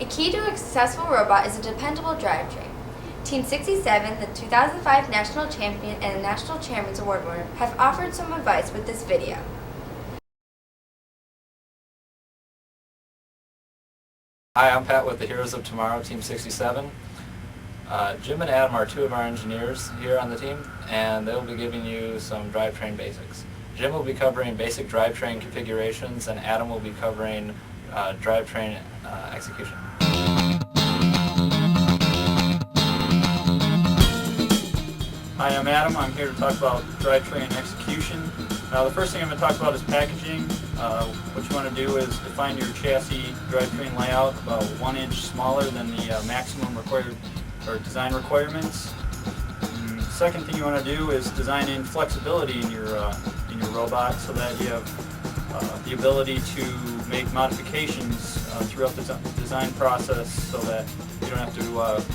A key to a successful robot is a dependable drivetrain. Team 67, the 2005 National Champion and National Chairman's Award winner, have offered some advice with this video. Hi, I'm Pat with the Heroes of Tomorrow, Team 67. Jim and Adam are two of our engineers here on the team, and they'll be giving you some drivetrain basics. Jim will be covering basic drivetrain configurations, and Adam will be covering drivetrain execution. Hi, I'm Adam. I'm here to talk about drivetrain execution. The first thing I'm going to talk about is packaging. What you want to do is define your chassis drivetrain layout about 1 inch smaller than the maximum required or design requirements. Second thing you want to do is design in flexibility in your robot so that you have the ability to make modifications throughout the design process so that you don't have to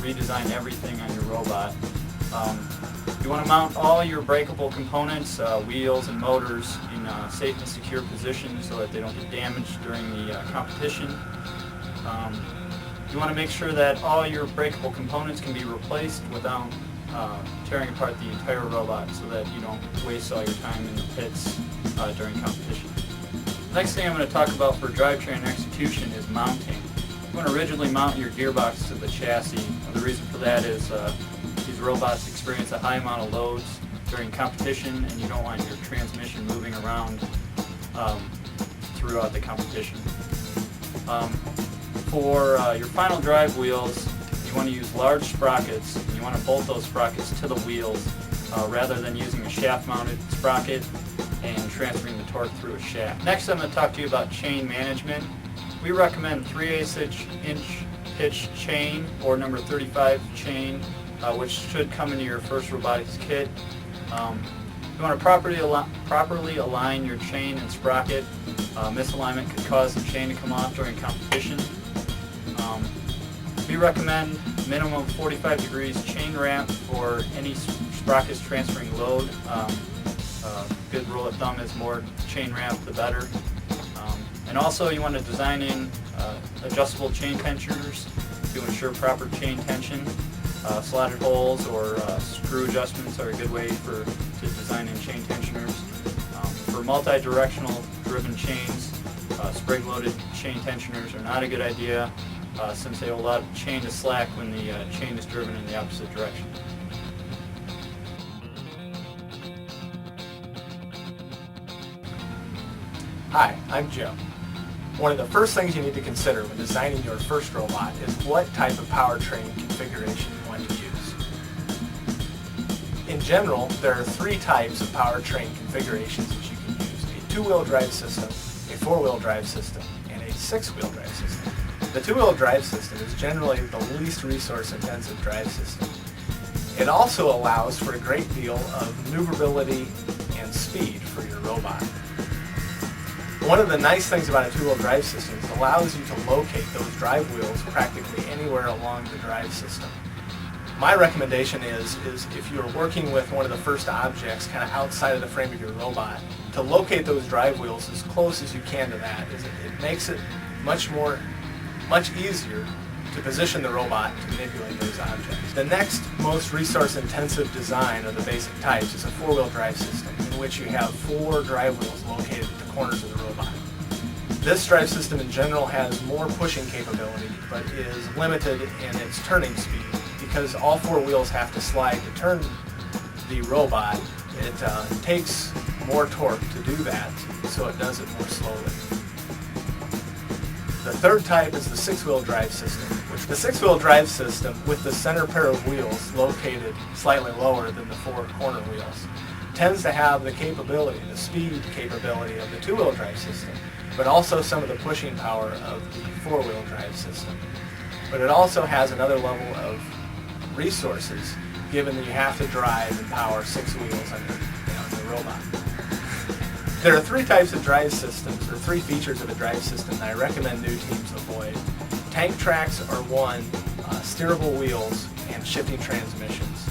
redesign everything on your robot. You want to mount all your breakable components, wheels and motors, in safe and secure positions so that they don't get damaged during the competition. You want to make sure that all your breakable components can be replaced without tearing apart the entire robot so that you don't waste all your time in the pits during competition. Next thing I'm going to talk about for drivetrain execution is mounting. You want to rigidly mount your gearbox to the chassis. The reason for that is these robots experience a high amount of loads during competition, and you don't want your transmission moving around throughout the competition. For your final drive wheels, you want to use large sprockets, and you want to bolt those sprockets to the wheels rather than using a shaft-mounted sprocket and transferring the torque through a shaft. Next, I'm going to talk to you about chain management. We recommend 3/8 inch pitch chain or number 35 chain, which should come into your first robotics kit. You want to properly align your chain and sprocket. Misalignment could cause the chain to come off during competition. We recommend minimum 45 degrees chain ramp for any sprockets transferring load. Good rule of thumb is more chain ramp the better. And also you want to design in adjustable chain tensioners to ensure proper chain tension. Slotted holes or screw adjustments are a good way to design in chain tensioners. For multi-directional driven chains, spring-loaded chain tensioners are not a good idea since they allow the chain to slack when the chain is driven in the opposite direction. Hi, I'm Jim. One of the first things you need to consider when designing your first robot is what type of powertrain configuration you want to use. In general, there are 3 types of powertrain configurations that you can use: a 2-wheel drive system, a 4-wheel drive system, and a 6-wheel drive system. The 2-wheel drive system is generally the least resource-intensive drive system. It also allows for a great deal of maneuverability and speed for your robot. One of the nice things about a 2-wheel drive system is it allows you to locate those drive wheels practically anywhere along the drive system. My recommendation is if you're working with one of the first objects kind of outside of the frame of your robot, to locate those drive wheels as close as you can to that. It makes it much easier to position the robot to manipulate those objects. The next most resource-intensive design of the basic types is a 4-wheel drive system, in which you have 4 drive wheels located at the corners of the robot. This drive system in general has more pushing capability, but is limited in its turning speed because all 4 wheels have to slide to turn the robot. It takes more torque to do that, so it does it more slowly. The third type is the 6-wheel drive system. The 6-wheel drive system, with the center pair of wheels located slightly lower than the 4 corner wheels, tends to have the capability, the speed capability of the 2-wheel drive system, but also some of the pushing power of the 4-wheel drive system. But it also has another level of resources, given that you have to drive and power 6 wheels on your robot. There are 3 types of drive systems, or 3 features of a drive system that I recommend new teams avoid. Tank tracks are one, steerable wheels, and shifting transmissions.